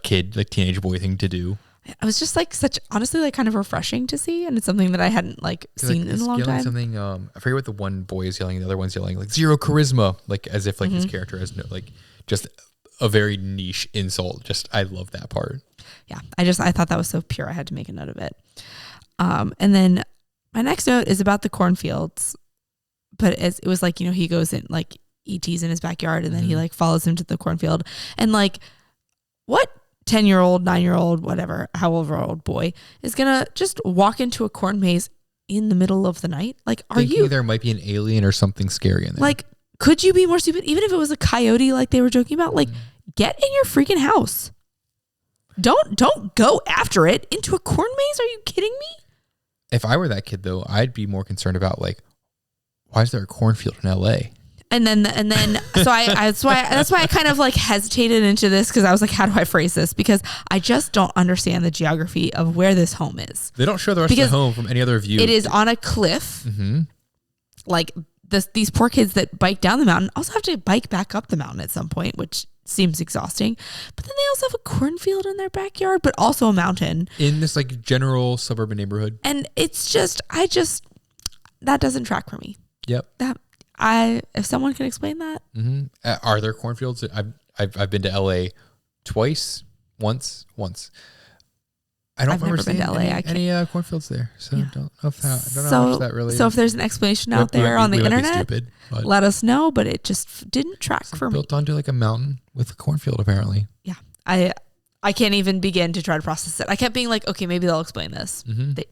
kid, like teenage boy thing to do. It was just like honestly, like kind of refreshing to see. And it's something that I hadn't like seen in a long time. Something, I forget what the one boy is yelling. The other one's yelling like zero charisma, like as if like his character has no, like just a very niche insult. Just, I love that part. Yeah. I thought that was so pure. I had to make a note of it. And then my next note is about the cornfields, but it was like, you know, he goes in like ET's in his backyard, and then he like follows him to the cornfield, and like what 10-year-old, 9-year-old, whatever, however old boy is going to just walk into a corn maze in the middle of the night? Like, Thinking there might be an alien or something scary in there. Like, could you be more stupid? Even if it was a coyote, like they were joking about, like get in your freaking house. Don't go after it into a corn maze. Are you kidding me? If I were that kid though, I'd be more concerned about like, why is there a cornfield in LA? And then, so that's why I kind of like hesitated into this, because I was like, how do I phrase this? Because I just don't understand the geography of where this home is. They don't show the rest of the home from any other view. It is on a cliff. Like these poor kids that bike down the mountain also have to bike back up the mountain at some point, which seems exhausting. But then they also have a cornfield in their backyard, but also a mountain in this like general suburban neighborhood. And it's just, that doesn't track for me. Yep. If someone can explain that. Are there cornfields? I've been to LA once. I've never been to LA. Any cornfields there, so I don't know if how much that really. So if there's an explanation out there on the internet, let us know. But it just didn't track for me. Built onto like a mountain with a cornfield, apparently. Yeah, I can't even begin to try to process it. I kept being like, okay, maybe they'll explain this.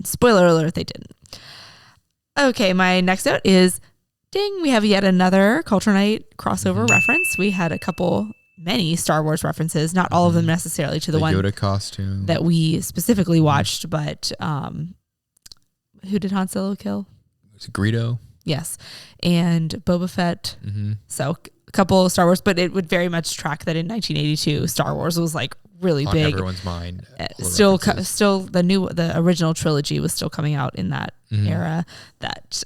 Spoiler alert, they didn't. Okay, my next note is, ding, we have yet another Culture Night crossover reference. We had many Star Wars references, not all of them necessarily to the one Yoda costume that we specifically watched, but who did Han Solo kill? Was it Greedo? Yes. And Boba Fett. So a couple of Star Wars, but it would very much track that in 1982, Star Wars was like really on big. Everyone's mind. Still the original trilogy was still coming out in that era. That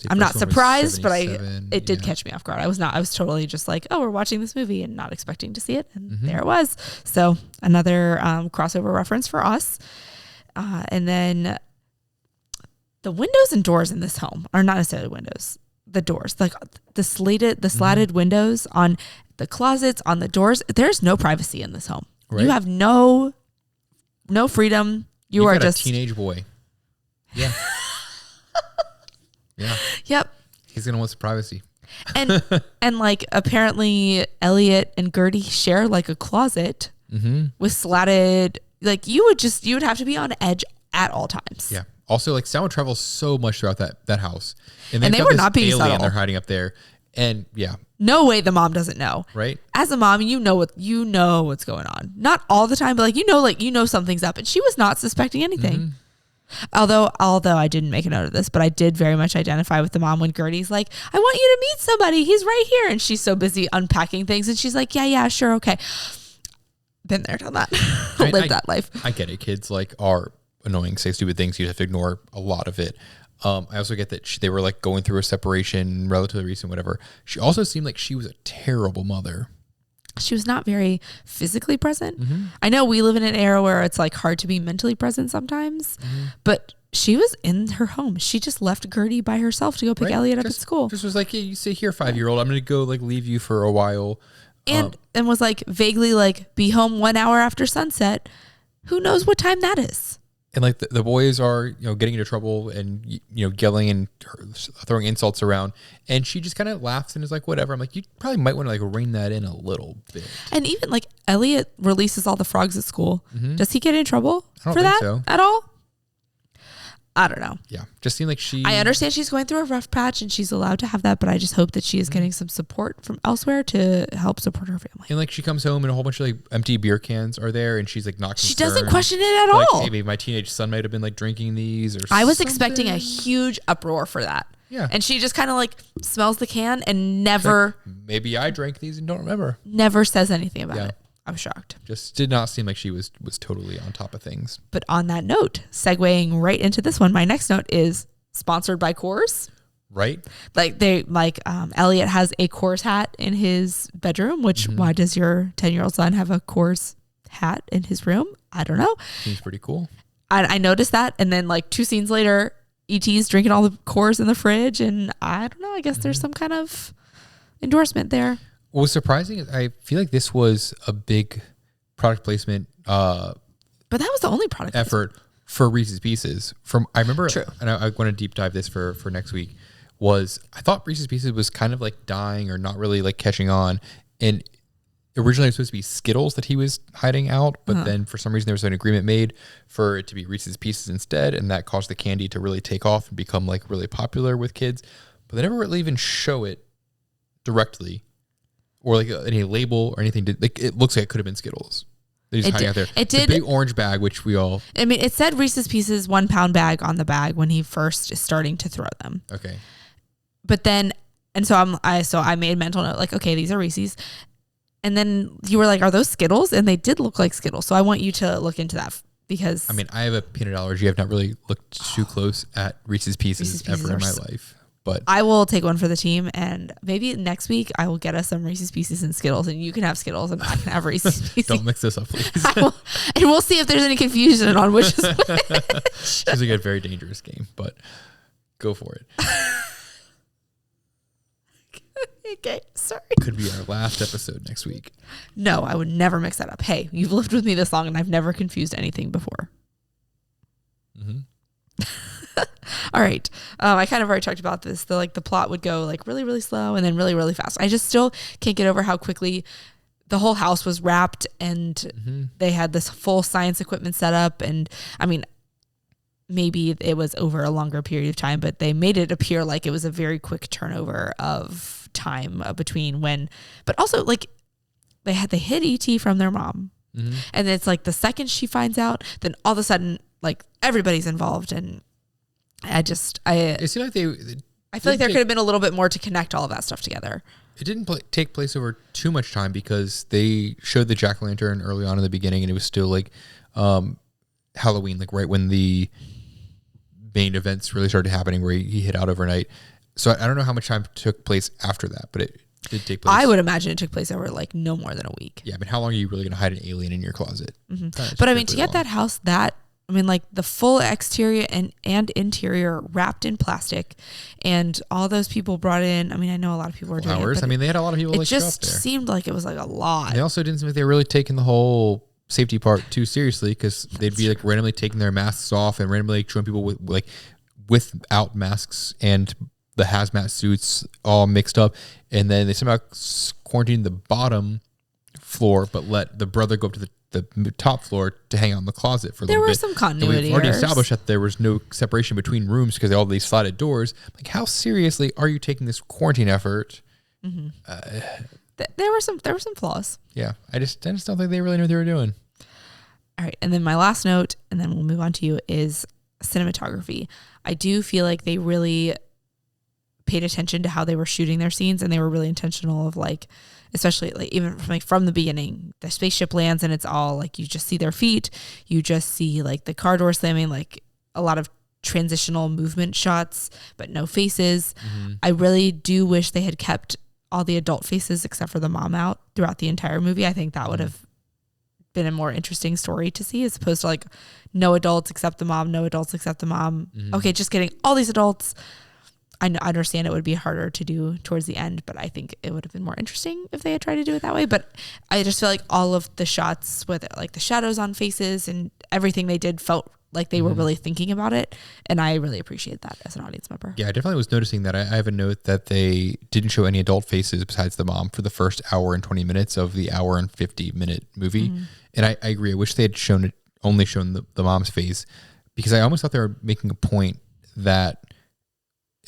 I'm not surprised, but it did catch me off guard. I was totally just like, oh, we're watching this movie and not expecting to see it, and there it was. So another crossover reference for us. And then the windows and doors in this home are not necessarily windows. The doors, like the slatted windows on the closets, on the doors. There's no privacy in this home. Right. You have no freedom. You are just a teenage boy. Yeah. Yeah. Yep. He's gonna want some privacy. And like apparently Elliot and Gertie share like a closet with slatted. Like you would have to be on edge at all times. Yeah. Also, like sound travels so much throughout that house, and they were not being subtle. They're hiding up there, and yeah. No way the mom doesn't know. Right. As a mom, you know what's going on. Not all the time, but like you know something's up, and she was not suspecting anything. Although I didn't make a note of this, but I did very much identify with the mom when Gertie's like, I want you to meet somebody. He's right here. And she's so busy unpacking things. And she's like, yeah, sure. Okay. Been there, done that. Lived that life. I get it. Kids like are annoying, say stupid things. You have to ignore a lot of it. I also get that they were like going through a separation, relatively recent, whatever. She also seemed like she was a terrible mother. She was not very physically present. I know we live in an era where it's like hard to be mentally present sometimes, but she was in her home. She just left Gertie by herself to go pick Elliot up at school. Just was like, hey, you stay here, 5-year-old. I'm going to go like leave you for a while. And was like vaguely like, be home 1 hour after sunset. Who knows what time that is? And like the boys are, getting into trouble and, yelling and throwing insults around. And she just kind of laughs and is like, whatever. I'm like, you probably might want to like rein that in a little bit. And even like Elliot releases all the frogs at school. Does he get in trouble I don't for think that so. at all? I don't know. Yeah. Just seemed like I understand she's going through a rough patch and she's allowed to have that, but I just hope that she is getting some support from elsewhere to help support her family. And like she comes home and a whole bunch of like empty beer cans are there and she's like not concerned. She doesn't question it at like, all. Hey, maybe my teenage son might have been like drinking these or I was something. expecting a huge uproar for that. Yeah. And she just kind of like smells the can and never. Like, maybe I drank these and don't remember. Never says anything about it. I was shocked. Just did not seem like she was totally on top of things. But on that note, segueing right into this one, my next note is sponsored by Coors. Right? Like Elliot has a Coors hat in his bedroom, which why does your 10-year-old son have a Coors hat in his room? I don't know. Seems pretty cool. I noticed that. And then like 2 scenes later, E.T.'s drinking all the Coors in the fridge. And I don't know. I guess there's some kind of endorsement there. What was surprising is I feel like this was a big product placement but that was the only product effort for Reese's Pieces. I remember, True. And I want to deep dive this for next week, was I thought Reese's Pieces was kind of like dying or not really like catching on. And originally it was supposed to be Skittles that he was hiding out, but then for some reason there was an agreement made for it to be Reese's Pieces instead, and that caused the candy to really take off and become like really popular with kids. But they never really even show it directly. Or like any label or anything. It looks like it could have been Skittles. They just hang out there. It did. The big orange bag, which we all. I mean, it said Reese's Pieces 1 pound bag on the bag when he first is starting to throw them. Okay. But then, and so I made a mental note like, okay, these are Reese's. And then you were like, are those Skittles? And they did look like Skittles. So I want you to look into that because. I mean, I have a peanut allergy. I've not really looked too close at Reese's Pieces ever in my life. But I will take one for the team, and maybe next week I will get us some Reese's Pieces and Skittles, and you can have Skittles and I can have Reese's Pieces. Don't mix this up, please. And we'll see if there's any confusion on which is which. Seems like a very dangerous game, but go for it. Okay, sorry. Could be our last episode next week. No, I would never mix that up. Hey, you've lived with me this long, and I've never confused anything before. Mm-hmm. All right. I kind of already talked about this. The plot would go like really, really slow and then really, really fast. I just still can't get over how quickly the whole house was wrapped and they had this full science equipment set up. And I mean, maybe it was over a longer period of time, but they made it appear like it was a very quick turnover of time between when, but also like they hid E.T. from their mom. And it's like the second she finds out, then all of a sudden, like everybody's involved. And it seemed like I feel like there could have been a little bit more to connect all of that stuff together. It didn't take place over too much time because they showed the jack-o'-lantern early on in the beginning, and it was still like Halloween, like right when the main events really started happening, where he hid out overnight. So I don't know how much time took place after that, but it did take place. I would imagine it took place over like no more than a week. Yeah, but how long are you really going to hide an alien in your closet? But I mean, to get that house like the full exterior and interior wrapped in plastic, and all those people brought in. I mean, I know a lot of people were doing it. I mean, they had a lot of people. It just seemed like it was like a lot. They also didn't seem like they were really taking the whole safety part too seriously, because they'd be like randomly taking their masks off and randomly showing people without masks and the hazmat suits all mixed up, and then they somehow quarantined the bottom floor, but let the brother go up to the top floor to hang out in the closet for a little bit. There were some continuity We've already errors. established that there was no separation between rooms because of all these slided doors. Like, how seriously are you taking this quarantine effort? There were some flaws. Yeah, I just don't think they really knew what they were doing. All right, and then my last note, and then we'll move on to you, is cinematography. I do feel like they really paid attention to how they were shooting their scenes, and they were really intentional of like, especially like even from the beginning, the spaceship lands and it's all like you just see their feet, you just see like the car door slamming, like a lot of transitional movement shots, but no faces. I really do wish they had kept all the adult faces except for the mom out throughout the entire movie. I think that would have been a more interesting story to see, as opposed to like no adults except the mom, no adults except the mom. Okay, just getting all these adults. I understand it would be harder to do towards the end, but I think it would have been more interesting if they had tried to do it that way. But I just feel like all of the shots with like the shadows on faces and everything they did felt like they were really thinking about it. And I really appreciate that as an audience member. Yeah, I definitely was noticing that. I have a note that they didn't show any adult faces besides the mom for the first hour and 20 minutes of the hour and 50-minute movie. And I agree. I wish they had only shown the mom's face, because I almost thought they were making a point that,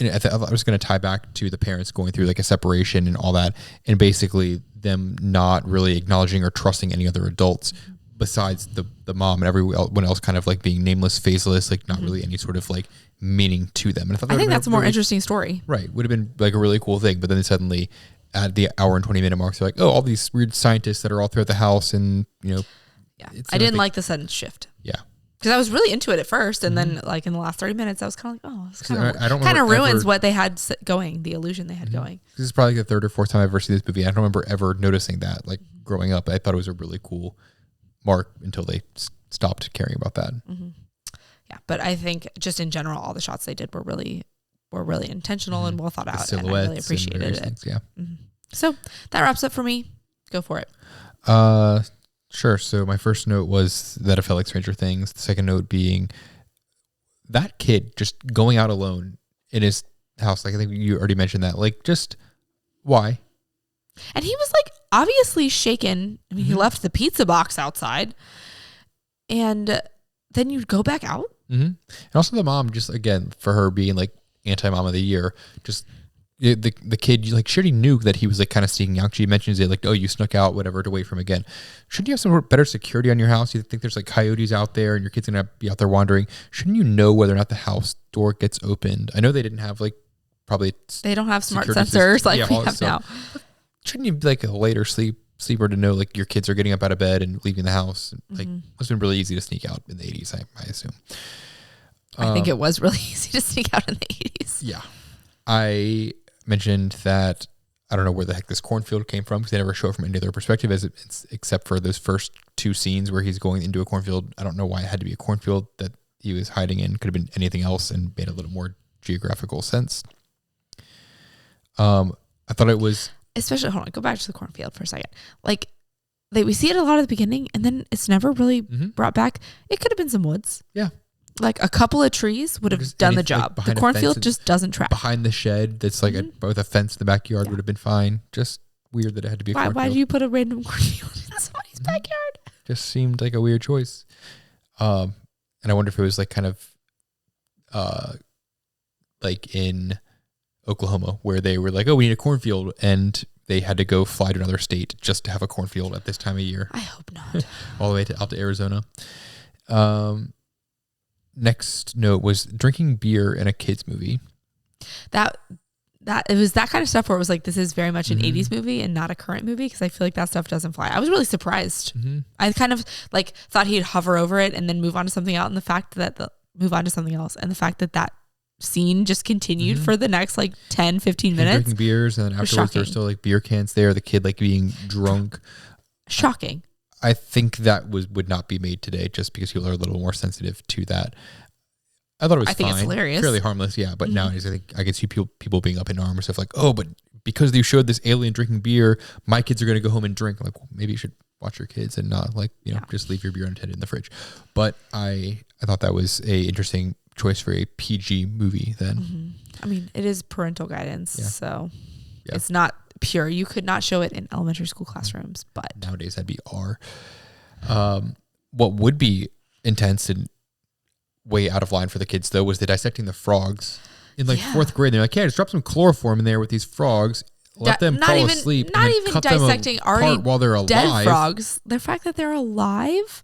and I was going to tie back to the parents going through like a separation and all that, and basically them not really acknowledging or trusting any other adults besides the mom, and everyone else kind of like being nameless, faceless, like not really any sort of like meaning to them. And I think that's a more interesting story. Right. Would have been like a really cool thing. But then suddenly at the hour and 20-minute mark, they're like, oh, all these weird scientists that are all throughout the house. And, you know, yeah, I didn't like the sudden shift. Yeah. Because I was really into it at first. And then like in the last 30 minutes, I was kind of like, oh, this kind of ruins what they had going, the illusion they had going. This is probably the third or fourth time I've ever seen this movie. I don't remember ever noticing that like growing up. I thought it was a really cool mark until they stopped caring about that. Yeah, but I think just in general, all the shots they did were really intentional and well thought out, and I really appreciated it. Things, yeah. So that wraps up for me. Go for it. Sure. So my first note was that it felt like Stranger Things. The second note being that kid just going out alone in his house. Like I think you already mentioned that. Like just why? And he was like obviously shaken. I mean, he left the pizza box outside, and then you go back out. And also the mom, just again, for her being like anti-mom of the year, just the kid, like she already knew that he was like kind of sneaking out. She mentions it like, oh, you snuck out, whatever, to wait for him again. Shouldn't you have some better security on your house? You think there's like coyotes out there and your kid's gonna be out there wandering? Shouldn't you know whether or not the house door gets opened? I know they didn't have like probably they don't have smart sensors like we have now. Shouldn't you be like a later sleeper to know like your kids are getting up out of bed and leaving the house? Like it's been really easy to sneak out in the 80s, I assume. I think it was really easy to sneak out in the 80s. Yeah. I mentioned that I don't know where the heck this cornfield came from because they never show it from any other perspective except for those first two scenes where he's going into a cornfield. I don't know why it had to be a cornfield that he was hiding in. Could have been anything else and made a little more geographical sense. I thought it was... Especially, hold on, go back to the cornfield for a second. Like, we see it a lot at the beginning, and then it's never really brought back. It could have been some woods. Yeah. Like, a couple of trees would have done the job. Like the cornfield just doesn't track. Behind the shed that's like with a fence in the backyard would have been fine. Just weird that it had to be a cornfield. Why do you put a random cornfield in somebody's backyard? Just seemed like a weird choice. And I wonder if it was like kind of like in Oklahoma where they were like, oh, we need a cornfield, and they had to go fly to another state just to have a cornfield at this time of year. I hope not. All the way out to Arizona. Next note was drinking beer in a kids movie. That it was that kind of stuff where it was like, this is very much an 80s movie and not a current movie, because I feel like that stuff doesn't fly. I was really surprised. I kind of like thought he'd hover over it and then move on to something else, and the fact that the fact that scene just continued for the next like 10-15 minutes, drinking beers, and then afterwards there's still like beer cans there, the kid like being drunk. Shocking. I think that would not be made today just because people are a little more sensitive to that. I thought it was fine. I think it's hilarious. Fairly harmless, yeah. But nowadays I think I can see people being up in arms, stuff like, oh, but because you showed this alien drinking beer, my kids are going to go home and drink. I'm like, well, maybe you should watch your kids and not like, you know, just leave your beer unattended in the fridge. But I thought that was a interesting choice for a PG movie then. I mean, it is parental guidance, so it's not pure. You could not show it in elementary school classrooms, but nowadays that'd be R. What would be intense and way out of line for the kids though was the dissecting the frogs in like fourth grade. They're like, yeah, just drop some chloroform in there with these frogs, let them fall asleep. Not even dissecting already while they're alive. Dead frogs. The fact that they're alive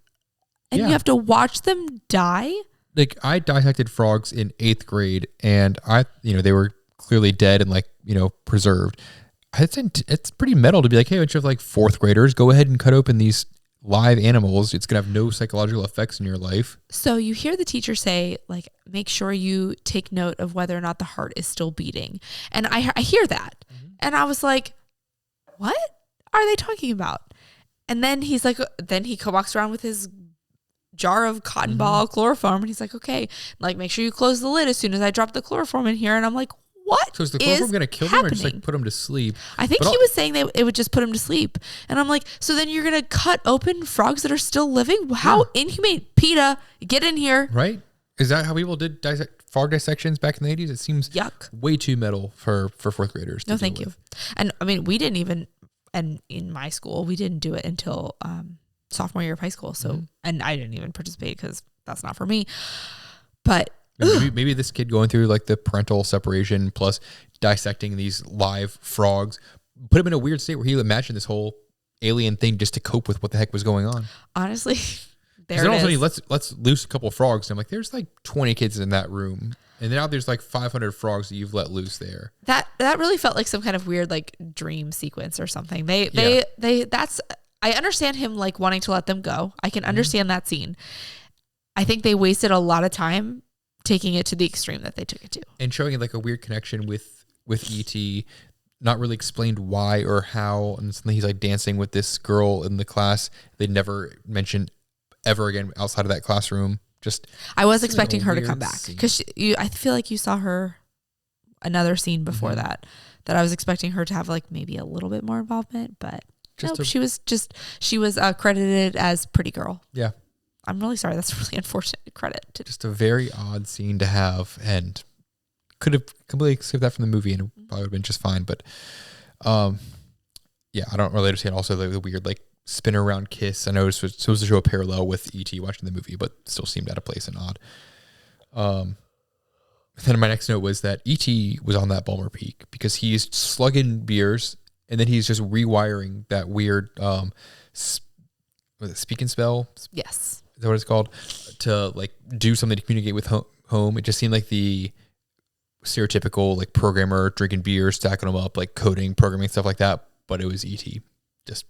and you have to watch them die. Like I dissected frogs in 8th grade, and they were clearly dead and like, preserved. It's pretty metal to be like, hey, a bunch of like 4th graders, go ahead and cut open these live animals. It's going to have no psychological effects in your life. So you hear the teacher say, like, make sure you take note of whether or not the heart is still beating. And I hear that. And I was like, what are they talking about? And then he's like, he walks around with his jar of cotton ball chloroform, and he's like, okay, like, make sure you close the lid as soon as I drop the chloroform in here. And I'm like, what? So is the chloroform going to kill them or just like put them to sleep? I think he was saying that it would just put them to sleep. And I'm like, so then you're going to cut open frogs that are still living? How inhumane. PETA, get in here. Right? Is that how people did frog dissections back in the 80s? It seems way too metal for 4th graders. No, thank you. And I mean, we didn't even, and in my school, we didn't do it until sophomore year of high school. So, and I didn't even participate because that's not for me. But maybe this kid going through like the parental separation plus dissecting these live frogs put him in a weird state where he imagined this whole alien thing just to cope with what the heck was going on. Honestly, there then it all of a is. sudden let's loose a couple of frogs. And I'm like, there's like 20 kids in that room, and now there's like 500 frogs that you've let loose there. That really felt like some kind of weird like dream sequence or something. They that's, I understand him like wanting to let them go. I can understand that scene. I think they wasted a lot of time taking it to the extreme that they took it to, and showing it like a weird connection with ET. Not really explained why or how, and suddenly he's like dancing with this girl in the class. They never mentioned ever again outside of that classroom. Just I was expecting her to come back because I feel like you saw her another scene before that I was expecting her to have like maybe a little bit more involvement, but nope, she was credited as pretty girl. Yeah, I'm really sorry. That's a really unfortunate credit. Just a very odd scene to have, and could have completely skipped that from the movie and it probably would have been just fine. But yeah, I don't really understand also the weird like spin around kiss. I know it's supposed to show a parallel with E.T. watching the movie, but still seemed out of place and odd. Then my next note was that E.T. was on that Bulmer Peak because he's slugging beers and then he's just rewiring that weird speak and spell. Yes. Is that what it's called? To like do something to communicate with home. It just seemed like the stereotypical like programmer drinking beer, stacking them up, like coding, programming, stuff like that. But it was E.T. Just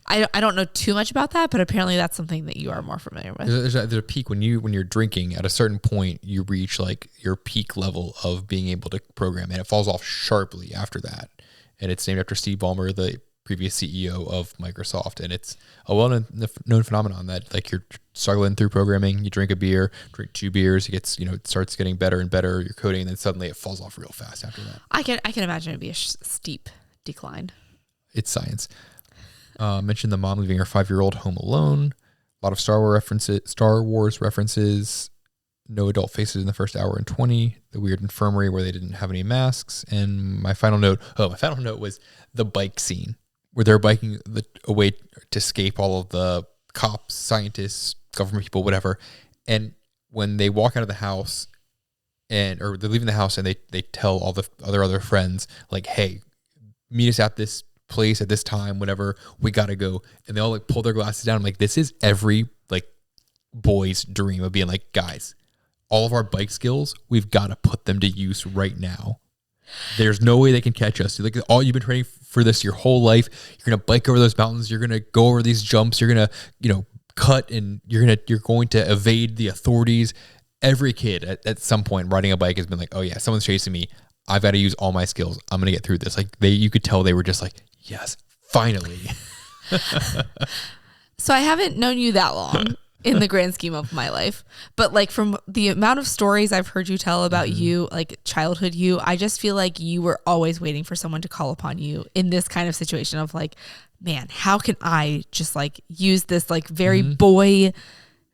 I don't know too much about that, but apparently that's something that you are more familiar with. There's a peak when you're drinking. At a certain point, you reach like your peak level of being able to program, and it falls off sharply after that. And it's named after Steve Ballmer, the previous CEO of Microsoft, and it's a well-known phenomenon that like you're struggling through programming, you drink a beer, drink 2 beers, it starts getting better and better. You're coding, and then suddenly it falls off real fast after that. I can imagine it'd be a steep decline. It's science. Mentioned the mom leaving her 5-year-old home alone. A lot of Star Wars references. No adult faces in the first hour and 20. The weird infirmary where they didn't have any masks. And my final note was the bike scene where they're biking away to escape all of the cops, scientists, government people, whatever. And when they walk out of the house or they're leaving the house and they tell all the other friends like, hey, meet us at this place at this time, whatever, we gotta go. And they all like pull their glasses down. I'm like, this is every like boy's dream of being like, guys, all of our bike skills, we've got to put them to use right now. There's no way they can catch us. Like, all you've been training for this your whole life. You're gonna bike over those mountains. You're gonna go over these jumps. You're gonna, cut, and you're going to evade the authorities. Every kid at some point riding a bike has been like, oh yeah, someone's chasing me. I've got to use all my skills. I'm gonna get through this. Like you could tell they were just like, yes, finally. So I haven't known you that long in the grand scheme of my life, but like from the amount of stories I've heard you tell about you, like childhood you, I just feel like you were always waiting for someone to call upon you in this kind of situation of like, man, how can I just like use this like very boy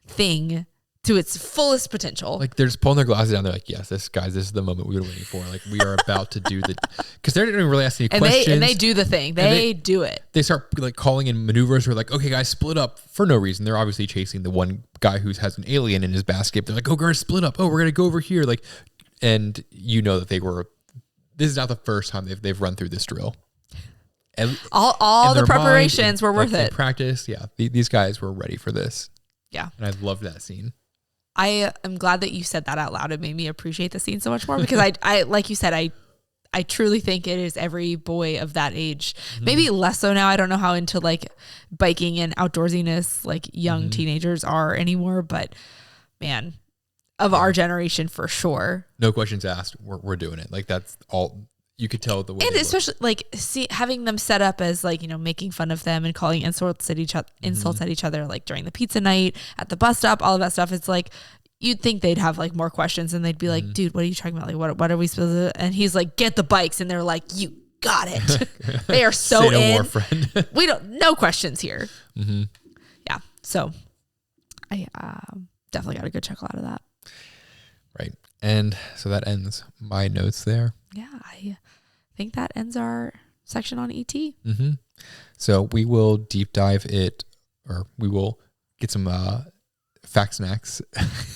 thing to its fullest potential? Like they're just pulling their glasses down. They're like, yes, this is the moment we've been waiting for. Like we are about to do because they didn't really ask any questions. And they do the thing. They do it. They start like calling in maneuvers. We're like, okay, guys, split up for no reason. They're obviously chasing the one guy who has an alien in his basket. They're like, oh, guys, split up. Oh, we're going to go over here. Like, and that this is not the first time they've run through this drill. And all the preparations were worth it. Practice. Yeah. These guys were ready for this. Yeah. And I loved that scene. I am glad that you said that out loud. It made me appreciate the scene so much more because I like you said, I truly think it is every boy of that age. Maybe less so now. I don't know how into like biking and outdoorsiness like young teenagers are anymore, but man, of our generation for sure. No questions asked. We're doing it. Like that's all. You could tell the way, and especially like having them set up as like making fun of them and calling insults at each other like during the pizza night at the bus stop, all of that stuff. It's like you'd think they'd have like more questions and they'd be like, dude, what are you talking about? Like what are we supposed to? And he's like, get the bikes, and they're like, you got it. They are so Say no in. more, friend. We no questions here. Yeah, so I definitely got a good chuckle out of that. Right, and so that ends my notes there. Yeah, I think that ends our section on ET. So we will deep dive it, or we will get some fact snacks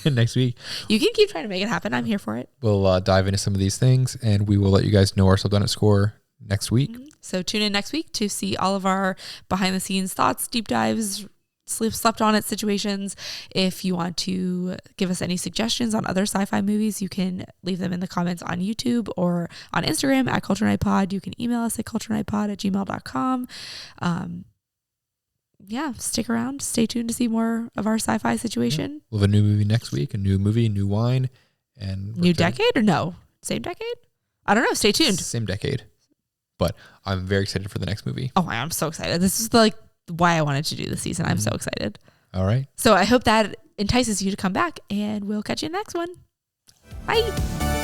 next week. You can keep trying to make it happen. I'm here for it. We'll dive into some of these things, and we will let you guys know our Sub-Donut score next week. So tune in next week to see all of our behind the scenes thoughts, deep dives, slept on it situations. If you want to give us any suggestions on other sci-fi movies, you can leave them in the comments on YouTube or on Instagram at Culture Night Pod. You can email us at culturenightpod@gmail.com. Yeah, stick around. Stay tuned to see more of our sci-fi situation. We'll have a new movie next week, a new movie, new wine, and new decade or no? Same decade? I don't know. Stay tuned. Same decade. But I'm very excited for the next movie. Oh, I'm so excited. This is like why I wanted to do this season. I'm so excited. All right. So I hope that entices you to come back, and we'll catch you in the next one. Bye.